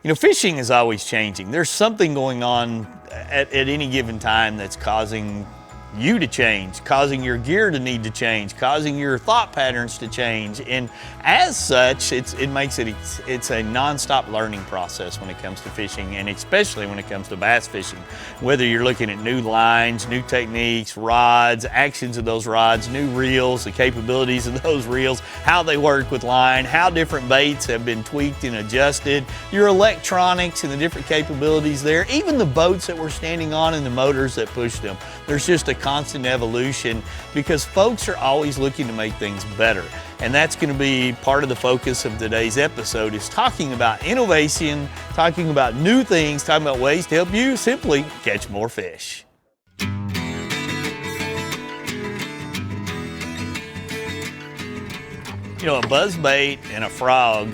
You know, fishing is always changing. There's something going on at any given time that's causing you to change, causing your gear to need to change, causing your thought patterns to change. And as such, it's a non-stop learning process when it comes to fishing, and especially when it comes to bass fishing. Whether you're looking at new lines, new techniques, rods, actions of those rods, new reels, the capabilities of those reels, how they work with line, how different baits have been tweaked and adjusted, your electronics and the different capabilities there, even the boats that we're standing on and the motors that push them. There's just a constant evolution because folks are always looking to make things better. And that's going to be part of the focus of today's episode, is talking about innovation, talking about new things, talking about ways to help you simply catch more fish. You know, a buzzbait and a frog,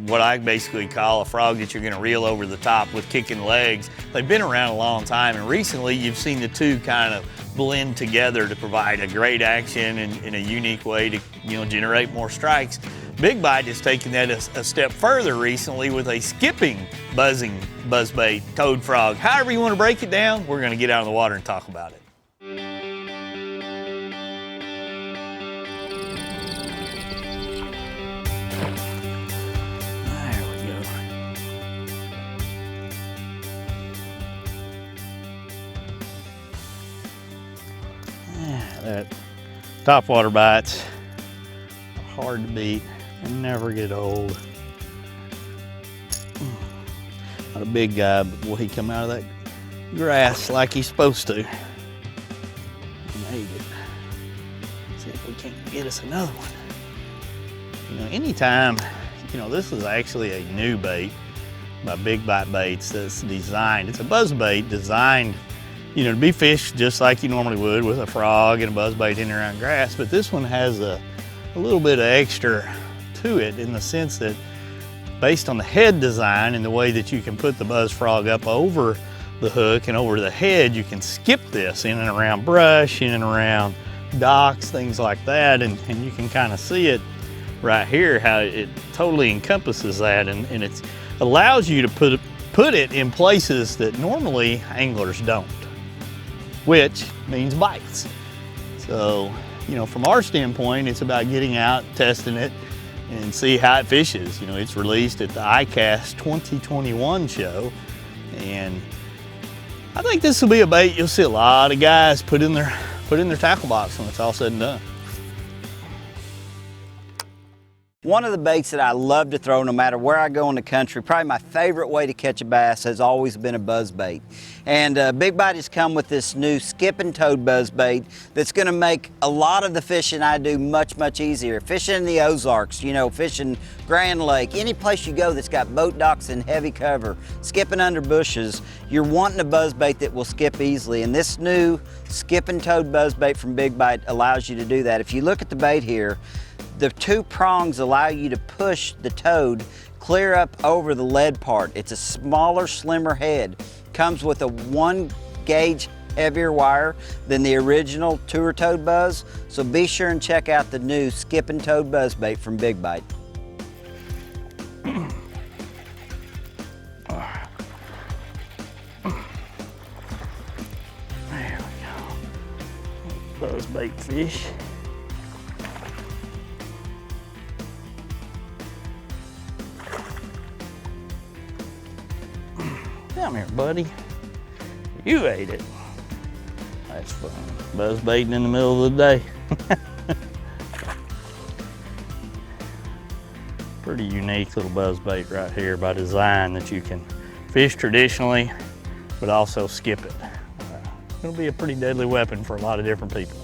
what I basically call a frog that you're going to reel over the top with kicking legs, they've been around a long time, and recently you've seen the two kind of blend together to provide a great action and in a unique way to, generate more strikes. Big Bite has taken that a step further recently with a skipping buzzbait, toad frog. However you want to break it down, we're going to get out of the water and talk about it. That topwater bites are hard to beat and never get old. Not a big guy, but boy, he come out of that grass like he's supposed to. He made it. See if we can't get us another one. Anytime, this is actually a new bait by Big Bite Baits that's designed. It's a buzz bait designed to be fished just like you normally would with a frog and a buzzbait in and around grass, but this one has a little bit of extra to it in the sense that based on the head design and the way that you can put the buzz frog up over the hook and over the head, you can skip this in and around brush, in and around docks, things like that, and you can kind of see it right here, how it totally encompasses that, and it allows you to put it in places that normally anglers don't, which means bites. So, from our standpoint, it's about getting out, testing it, and see how it fishes. It's released at the ICAST 2021 show, and I think this will be a bait you'll see a lot of guys put in their tackle box when it's all said and done. One of the baits that I love to throw no matter where I go in the country, probably my favorite way to catch a bass, has always been a buzz bait. And Big Bite has come with this new skip and toad buzz bait that's going to make a lot of the fishing I do much, much easier. Fishing in the Ozarks, fishing Grand Lake, any place you go that's got boat docks and heavy cover, skipping under bushes, you're wanting a buzz bait that will skip easily. And this new skip and toad buzz bait from Big Bite allows you to do that. If you look at the bait here, the two prongs allow you to push the toad clear up over the lead part. It's a smaller, slimmer head. Comes with a 1 gauge heavier wire than the original Tour Toad Buzz. So be sure and check out the new Skip and Toad Buzz Bait from Big Bite. There we go. Buzz bait fish. Come here, buddy. You ate it. That's fun. Buzz baiting in the middle of the day. Pretty unique little buzz bait right here by design, that you can fish traditionally, but also skip it. It'll be a pretty deadly weapon for a lot of different people.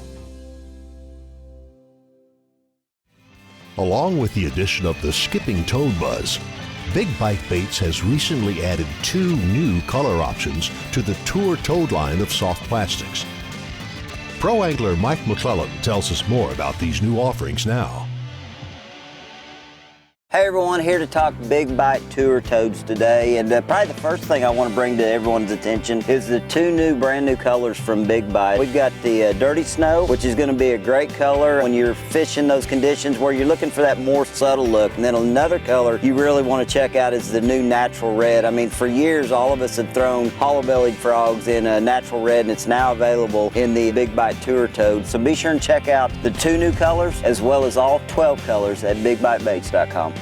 Along with the addition of the skipping toad buzz, Big Bite Baits has recently added 2 new color options to the Tour Toad line of soft plastics. Pro angler Mike McClellan tells us more about these new offerings now. Hey everyone, here to talk big bite tour toads today, and probably the first thing I want to bring to everyone's attention is the two brand new colors from Big Bite. We've got the Dirty Snow, which is going to be a great color when you're fishing those conditions where you're looking for that more subtle look. And then another color you really want to check out is the new Natural Red. I mean, for years all of us have thrown hollow-bellied frogs in a Natural Red, and it's now available in the Big Bite tour toad. So be sure and check out the two new colors as well as all 12 colors at bigbitebaits.com.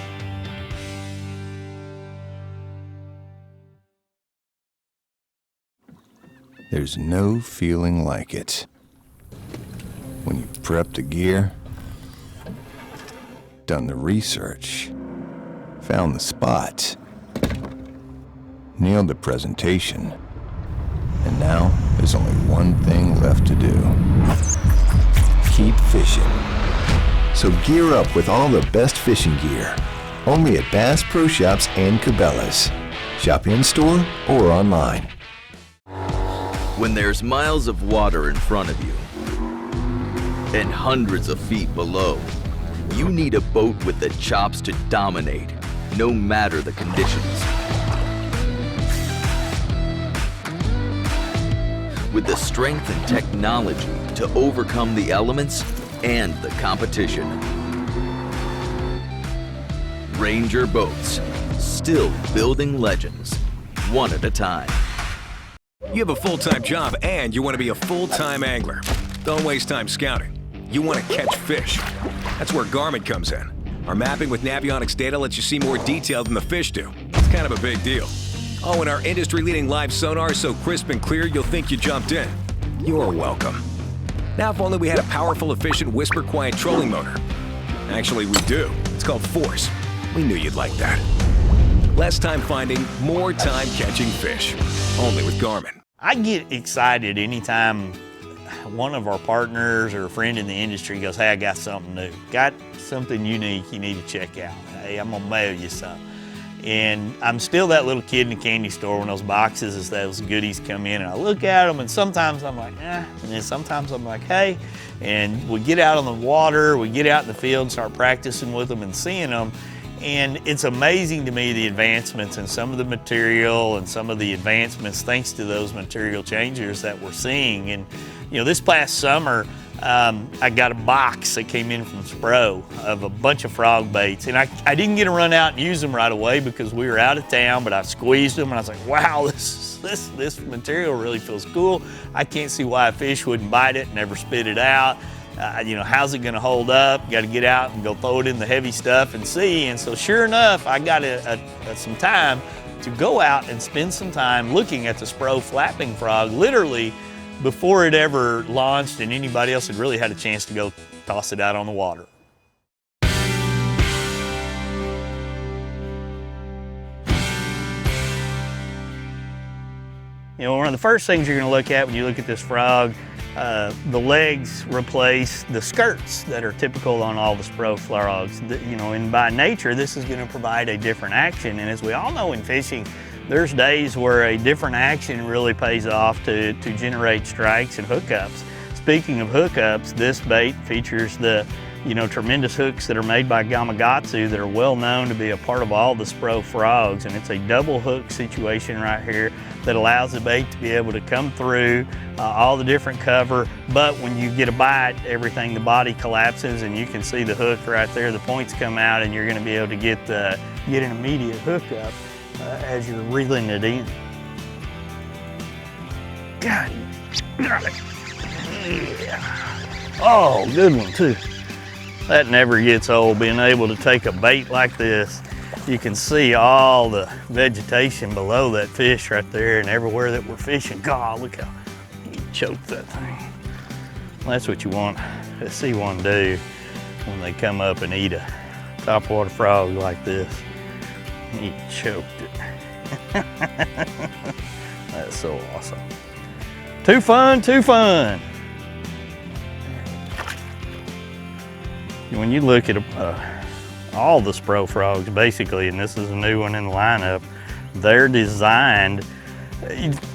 There's no feeling like it. When you've prepped the gear, done the research, found the spot, nailed the presentation, and now there's only one thing left to do. Keep fishing. So gear up with all the best fishing gear. Only at Bass Pro Shops and Cabela's. Shop in-store or online. When there's miles of water in front of you and hundreds of feet below, you need a boat with the chops to dominate, no matter the conditions. With the strength and technology to overcome the elements and the competition. Ranger Boats, still building legends, one at a time. You have a full-time job and you want to be a full-time angler. Don't waste time scouting. You want to catch fish. That's where Garmin comes in. Our mapping with Navionics data lets you see more detail than the fish do. It's kind of a big deal. Oh, and our industry-leading live sonar is so crisp and clear you'll think you jumped in. You're welcome. Now if only we had a powerful, efficient, whisper-quiet trolling motor. Actually, we do. It's called Force. We knew you'd like that. Less time finding, more time catching fish. Only with Garmin. I get excited anytime one of our partners or a friend in the industry goes, hey, I got something new. Got something unique you need to check out. Hey, I'm gonna mail you something. And I'm still that little kid in the candy store when those boxes as those goodies come in, and I look at them and sometimes I'm like, eh, and then sometimes I'm like, hey, and we get out on the water, we get out in the field and start practicing with them and seeing them. And it's amazing to me the advancements in some of the material and some of the advancements thanks to those material changes that we're seeing. And you know, this past summer, I got a box that came in from Spro of a bunch of frog baits. And I didn't get to run out and use them right away because we were out of town, but I squeezed them and I was like, wow, this material really feels cool. I can't see why a fish wouldn't bite it and never spit it out. You know, how's it gonna hold up? Got to get out and go throw it in the heavy stuff and see. And so sure enough, I got some time to go out and spend some time looking at the Spro flapping frog, literally before it ever launched and anybody else had really had a chance to go toss it out on the water. You know, one of the first things you're gonna look at when you look at this frog, the legs replace the skirts that are typical on all the Spro frogs. You know, and by nature, this is going to provide a different action. And as we all know in fishing, there's days where a different action really pays off to generate strikes and hookups. Speaking of hookups, this bait features the tremendous hooks that are made by Gamakatsu that are well known to be a part of all the Spro frogs. And it's a double hook situation right here that allows the bait to be able to come through all the different cover. But when you get a bite, the body collapses and you can see the hook right there. The points come out and you're going to be able to get an immediate hookup as you're reeling it in. God, got it. Yeah. Oh, good one too. That never gets old, being able to take a bait like this. You can see all the vegetation below that fish right there and everywhere that we're fishing. God, look how you choke that thing. Well, that's what you want to see one do when they come up and eat a topwater frog like this. He choked it. That's so awesome. Too fun, too fun. When you look at all the Spro frogs, basically, and this is a new one in the lineup, they're designed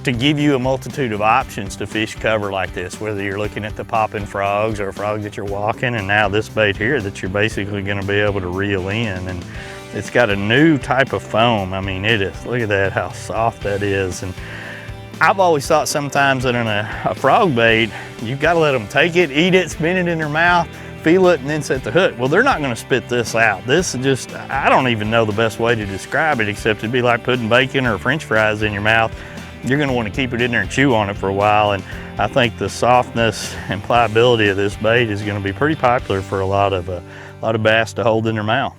to give you a multitude of options to fish cover like this, whether you're looking at the popping frogs or a frog that you're walking, and now this bait here that you're basically going to be able to reel in. And It's got a new type of foam. I mean, it is, look at that, how soft that is. And I've always thought sometimes that in a frog bait, you've got to let them take it, eat it, spin it in their mouth, feel it, and then set the hook. Well, they're not going to spit this out. This is just, I don't even know the best way to describe it, except it'd be like putting bacon or French fries in your mouth. You're going to want to keep it in there and chew on it for a while. And I think the softness and pliability of this bait is going to be pretty popular for a lot of bass to hold in their mouth.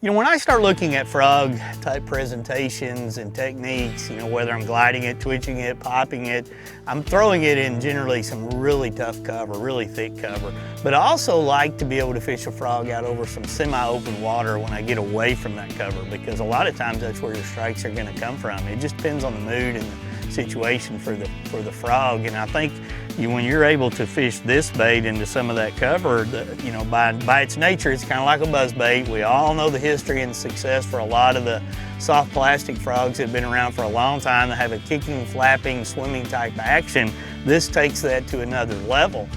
You know, when I start looking at frog type presentations and techniques, you know, whether I'm gliding it, twitching it, popping it, I'm throwing it in generally some really tough cover, really thick cover. But I also like to be able to fish a frog out over some semi-open water when I get away from that cover, because a lot of times that's where your strikes are going to come from. It just depends on the mood and the situation for the frog. And I think when you're able to fish this bait into some of that cover, you know, by its nature, it's kind of like a buzz bait. We all know the history and success for a lot of the soft plastic frogs that have been around for a long time that have a kicking, flapping, swimming type action. This takes that to another level.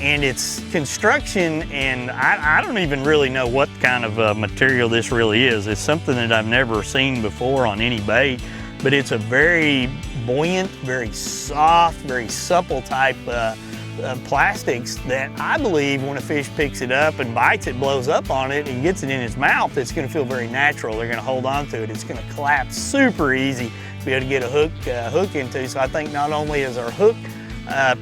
And its construction, and I don't even really know what kind of material this really is. It's something that I've never seen before on any bait, but it's a very buoyant, very soft, very supple type plastics that I believe when a fish picks it up and bites it, blows up on it, and gets it in his mouth, it's going to feel very natural. They're going to hold on to it. It's going to collapse super easy to be able to get a hook into. So I think not only is our hook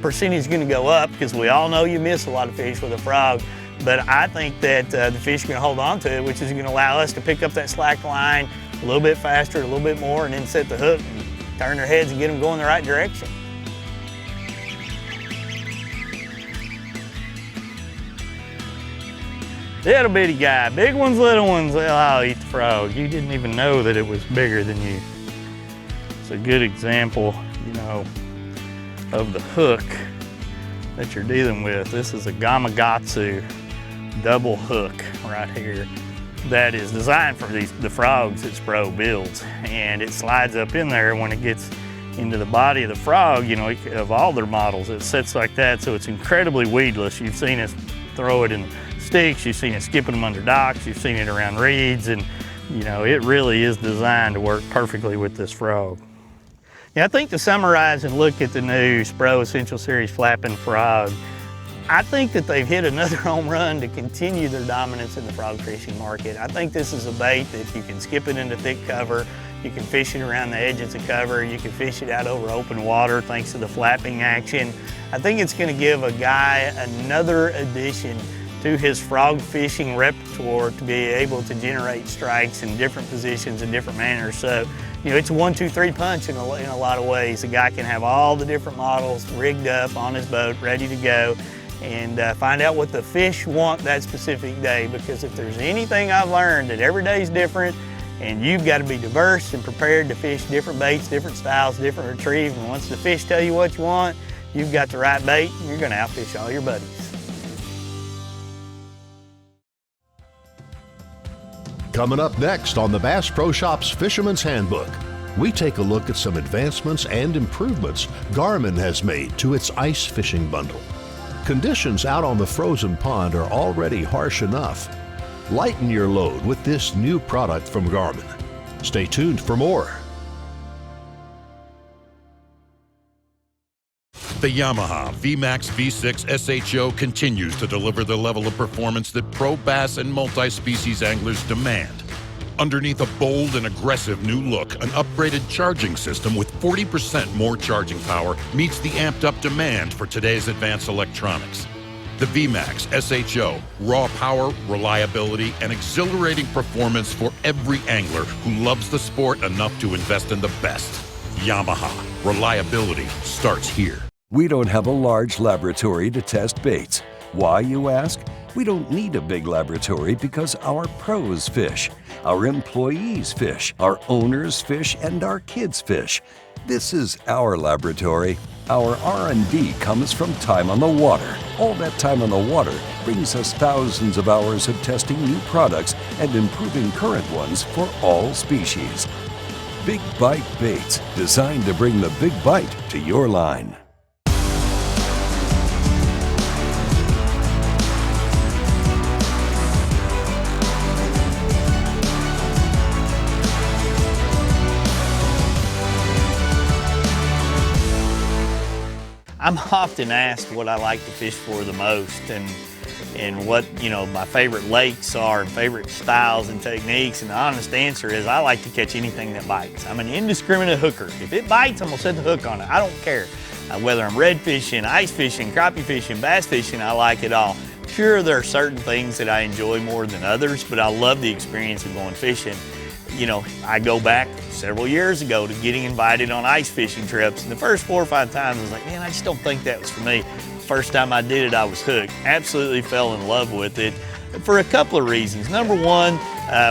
percentage going to go up, because we all know you miss a lot of fish with a frog, but I think that the fish are going to hold on to it, which is going to allow us to pick up that slack line a little bit faster, a little bit more, and then set the hook and turn their heads and get them going the right direction. Little bitty guy, big ones, little ones, I'll eat the frog. You didn't even know that it was bigger than you. It's a good example, you know, of the hook that you're dealing with. This is a Gamakatsu double hook right here that is designed for the frogs that Spro builds, and it slides up in there when it gets into the body of the frog. You know, of all their models, it sits like that, so it's incredibly weedless. You've seen us throw it in sticks, you've seen it skipping them under docks, you've seen it around reeds, and you know, it really is designed to work perfectly with this frog. Yeah, I think to summarize and look at the new Spro Essential Series Flapping Frog, I think that they've hit another home run to continue their dominance in the frog fishing market. I think this is a bait that you can skip it into thick cover, you can fish it around the edges of cover, you can fish it out over open water thanks to the flapping action. I think it's going to give a guy another addition to his frog fishing repertoire to be able to generate strikes in different positions in different manners. So, you know, it's a 1-2-3 punch in a lot of ways. The guy can have all the different models rigged up on his boat, ready to go, and find out what the fish want that specific day. Because if there's anything I've learned, that every day is different, and you've got to be diverse and prepared to fish different baits, different styles, different retrieve. And once the fish tell you what you want, you've got the right bait, and you're going to outfish all your buddies. Coming up next on the Bass Pro Shop's Fisherman's Handbook, we take a look at some advancements and improvements Garmin has made to its ice fishing bundle. Conditions out on the frozen pond are already harsh enough. Lighten your load with this new product from Garmin. Stay tuned for more. The Yamaha VMAX V6 SHO continues to deliver the level of performance that pro bass and multi-species anglers demand. Underneath a bold and aggressive new look, an upgraded charging system with 40% more charging power meets the amped-up demand for today's advanced electronics. The VMAX SHO, raw power, reliability, and exhilarating performance for every angler who loves the sport enough to invest in the best. Yamaha, reliability starts here. We don't have a large laboratory to test baits. Why, you ask? We don't need a big laboratory because our pros fish, our employees fish, our owners fish, and our kids fish. This is our laboratory. Our R&D comes from time on the water. All that time on the water brings us thousands of hours of testing new products and improving current ones for all species. Big Bite Baits, designed to bring the big bite to your line. I'm often asked what I like to fish for the most and what, you know, my favorite lakes are and favorite styles and techniques, and the honest answer is I like to catch anything that bites. I'm an indiscriminate hooker. If it bites, I'm gonna set the hook on it. I don't care. Whether I'm red fishing, ice fishing, crappie fishing, bass fishing, I like it all. Sure, there are certain things that I enjoy more than others, but I love the experience of going fishing. You know, I go back several years ago to getting invited on ice fishing trips, and the first 4 or 5 times I was like, man, I just don't think that was for me. First time I did it, I was hooked. Absolutely fell in love with it for a couple of reasons. Number one,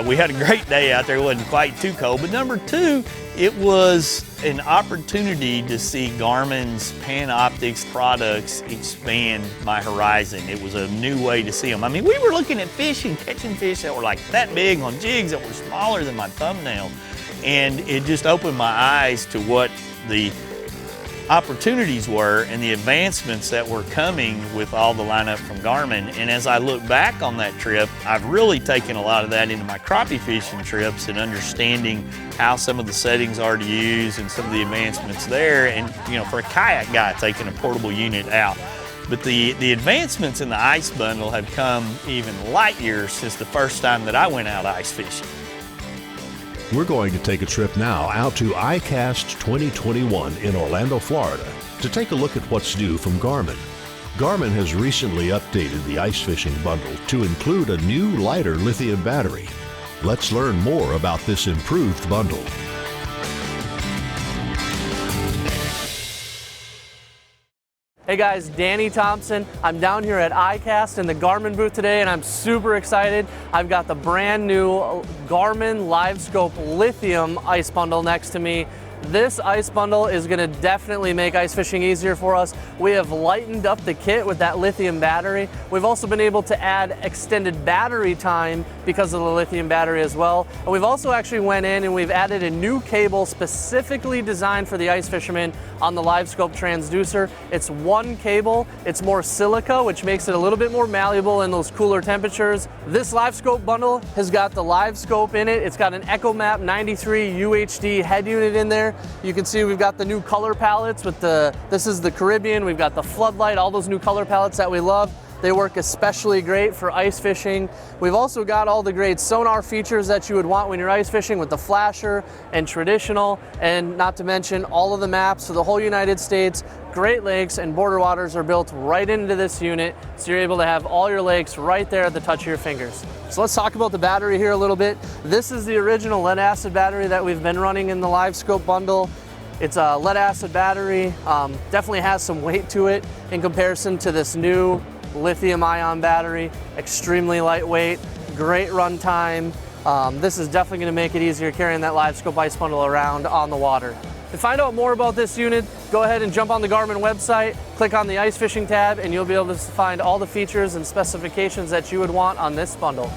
we had a great day out there. It wasn't quite too cold, but number two, it was an opportunity to see Garmin's Panoptix products expand my horizon. It was a new way to see them. I mean, we were looking at fish and catching fish that were like that big on jigs that were smaller than my thumbnail. And it just opened my eyes to what the opportunities were and the advancements that were coming with all the lineup from Garmin. And as I look back on that trip, I've really taken a lot of that into my crappie fishing trips and understanding how some of the settings are to use and some of the advancements there. And, you know, for a kayak guy, taking a portable unit out. But the advancements in the ice bundle have come even light years since the first time that I went out ice fishing. We're going to take a trip now out to ICAST 2021 in Orlando, Florida, to take a look at what's new from Garmin. Garmin has recently updated the ice fishing bundle to include a new lighter lithium battery. Let's learn more about this improved bundle. Hey guys, Danny Thompson. I'm down here at ICAST in the Garmin booth today and I'm super excited. I've got the brand new Garmin LiveScope Lithium ice bundle next to me. This ice bundle is going to definitely make ice fishing easier for us. We have lightened up the kit with that lithium battery. We've also been able to add extended battery time because of the lithium battery as well. And we've also actually went in and we've added a new cable specifically designed for the ice fisherman on the LiveScope transducer. It's one cable, it's more silica, which makes it a little bit more malleable in those cooler temperatures. This LiveScope bundle has got the LiveScope in it. It's got an EchoMap 93 UHD head unit in there. You can see we've got the new color palettes with this is the Caribbean, we've got the floodlight, all those new color palettes that we love. They work especially great for ice fishing. We've also got all the great sonar features that you would want when you're ice fishing with the flasher and traditional, and not to mention all of the maps for the whole United States. Great Lakes and border waters are built right into this unit, so you're able to have all your lakes right there at the touch of your fingers. So let's talk about the battery here a little bit. This is the original lead acid battery that we've been running in the LiveScope bundle. It's a lead acid battery, definitely has some weight to it in comparison to this new lithium ion battery. Extremely lightweight, great run time. This is definitely going to make it easier carrying that LiveScope ice bundle around on the water. To find out more about this unit, go ahead and jump on the Garmin website, click on the ice fishing tab, and you'll be able to find all the features and specifications that you would want on this bundle.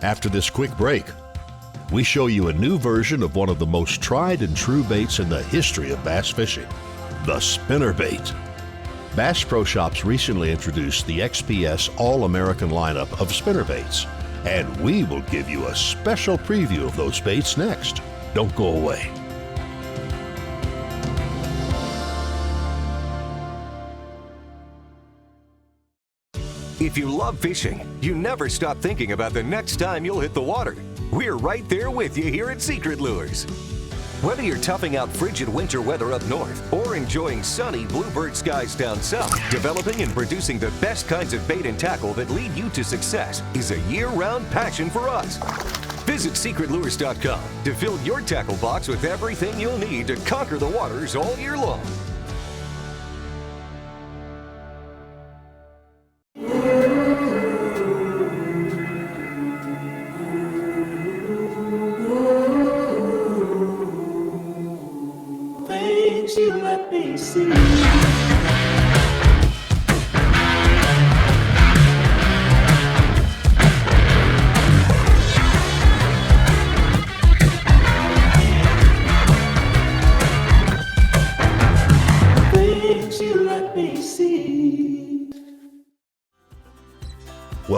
After this quick break, we show you a new version of one of the most tried and true baits in the history of bass fishing, the spinnerbait. Bass Pro Shops recently introduced the XPS All-American lineup of spinnerbaits, and we will give you a special preview of those baits next. Don't go away. If you love fishing, you never stop thinking about the next time you'll hit the water. We're right there with you here at Secret Lures. Whether you're toughing out frigid winter weather up north or enjoying sunny bluebird skies down south, developing and producing the best kinds of bait and tackle that lead you to success is a year-round passion for us. Visit secretlures.com to fill your tackle box with everything you'll need to conquer the waters all year long. You let me see.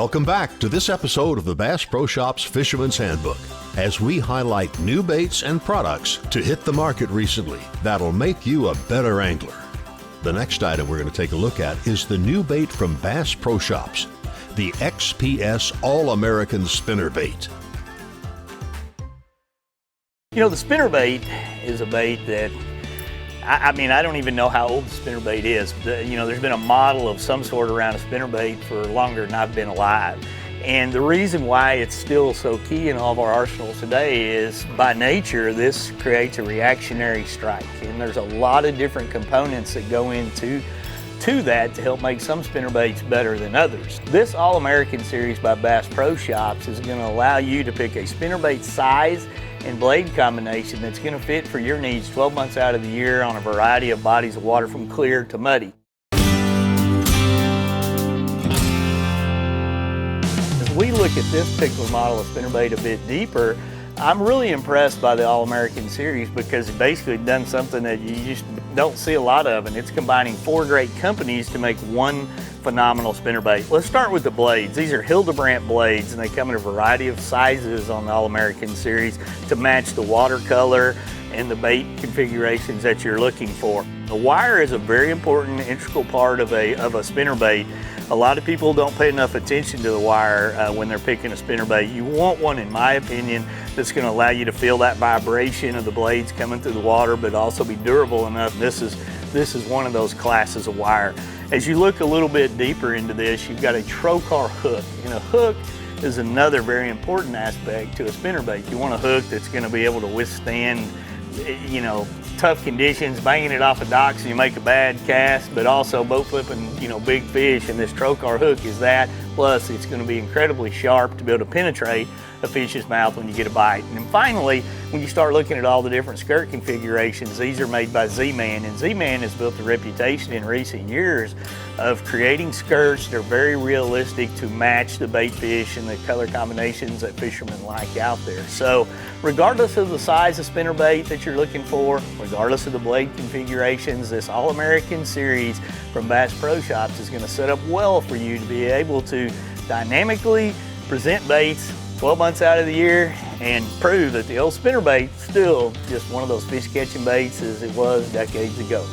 Welcome back to this episode of the Bass Pro Shops Fisherman's Handbook, as we highlight new baits and products to hit the market recently that'll make you a better angler. The next item we're going to take a look at is the new bait from Bass Pro Shops, the XPS All-American Spinnerbait. You know, the spinnerbait is a bait that, I mean, I don't even know how old the spinnerbait is. There's been a model of some sort around a spinnerbait for longer than I've been alive. And the reason why it's still so key in all of our arsenals today is, by nature, this creates a reactionary strike. And there's a lot of different components that go into that to help make some spinnerbaits better than others. This All-American series by Bass Pro Shops is going to allow you to pick a spinnerbait size and blade combination that's going to fit for your needs 12 months out of the year on a variety of bodies of water, from clear to muddy. As we look at this particular model of spinnerbait a bit deeper, I'm really impressed by the All-American series because it basically done something that you just don't see a lot of, and it's combining 4 great companies to make one phenomenal spinnerbait. Let's start with the blades. These are Hildebrandt blades, and they come in a variety of sizes on the All-American series to match the watercolor and the bait configurations that you're looking for. The wire is a very important, integral part of a spinnerbait. A lot of people don't pay enough attention to the wire when they're picking a spinnerbait. You want one, in my opinion, that's going to allow you to feel that vibration of the blades coming through the water, but also be durable enough. This is one of those classes of wire. As you look a little bit deeper into this, you've got a trocar hook, and a hook is another very important aspect to a spinnerbait. You want a hook that's going to be able to withstand, tough conditions, banging it off a dock so you make a bad cast, but also boat flipping, big fish, and this trocar hook is that. Plus, it's going to be incredibly sharp to be able to penetrate a fish's mouth when you get a bite. And then finally, when you start looking at all the different skirt configurations, these are made by Z-Man, and Z-Man has built a reputation in recent years of creating skirts that are very realistic to match the bait fish and the color combinations that fishermen like out there. So regardless of the size of spinnerbait that you're looking for, regardless of the blade configurations, this All-American series from Bass Pro Shops is going to set up well for you to be able to dynamically present baits 12 months out of the year and prove that the old spinnerbait is still just one of those fish catching baits as it was decades ago.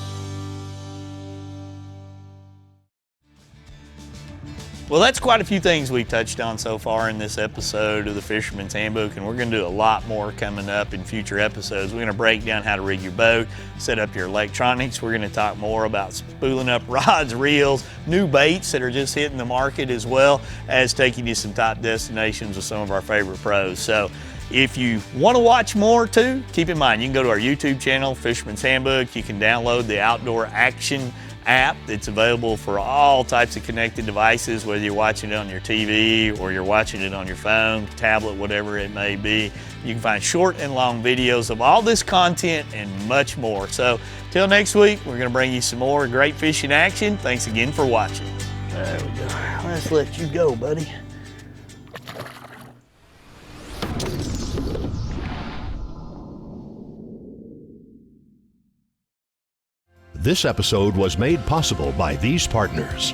Well, that's quite a few things we've touched on so far in this episode of the Fisherman's Handbook, and we're going to do a lot more coming up in future episodes. We're going to break down how to rig your boat, set up your electronics. We're going to talk more about spooling up rods, reels, new baits that are just hitting the market, as well as taking you some top destinations with some of our favorite pros. So if you want to watch more too, keep in mind you can go to our YouTube channel, Fisherman's Handbook. You can download the Outdoor Action app that's available for all types of connected devices, whether you're watching it on your TV or you're watching it on your phone, tablet, whatever it may be. You can find short and long videos of all this content and much more. So till next week, we're going to bring you some more great fishing action. Thanks again for watching. There we go. Let's let you go, buddy. This episode was made possible by these partners.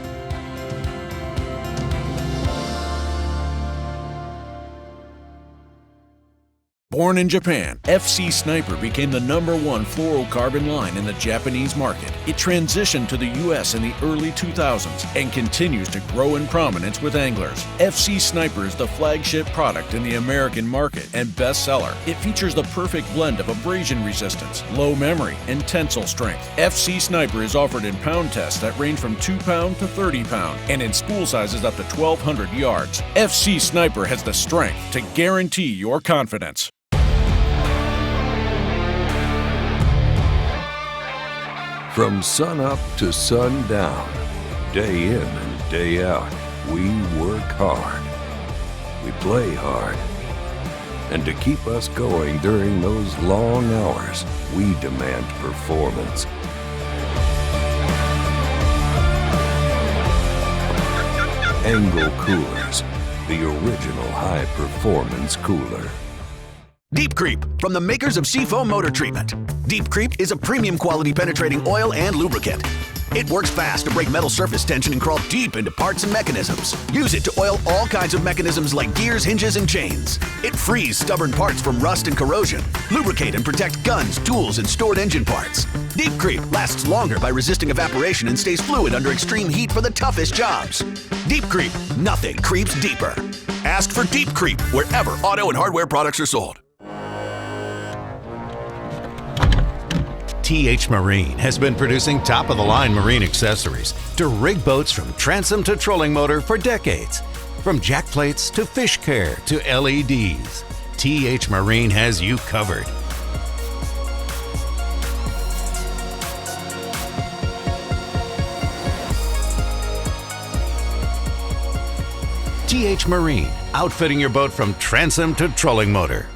Born in Japan, FC Sniper became the #1 fluorocarbon line in the Japanese market. It transitioned to the U.S. in the early 2000s and continues to grow in prominence with anglers. FC Sniper is the flagship product in the American market and bestseller. It features the perfect blend of abrasion resistance, low memory, and tensile strength. FC Sniper is offered in pound tests that range from 2 pound to 30 pound and in spool sizes up to 1,200 yards. FC Sniper has the strength to guarantee your confidence. From sun up to sundown, day in and day out, we work hard. We play hard. And to keep us going during those long hours, we demand performance. Angle Coolers, the original high-performance cooler. Deep Creep, from the makers of Seafoam Motor Treatment. Deep Creep is a premium quality penetrating oil and lubricant. It works fast to break metal surface tension and crawl deep into parts and mechanisms. Use it to oil all kinds of mechanisms like gears, hinges, and chains. It frees stubborn parts from rust and corrosion. Lubricate and protect guns, tools, and stored engine parts. Deep Creep lasts longer by resisting evaporation and stays fluid under extreme heat for the toughest jobs. Deep Creep, nothing creeps deeper. Ask for Deep Creep wherever auto and hardware products are sold. TH Marine has been producing top-of-the-line marine accessories to rig boats from transom to trolling motor for decades. From jack plates to fish care to LEDs, TH Marine has you covered. TH Marine, outfitting your boat from transom to trolling motor.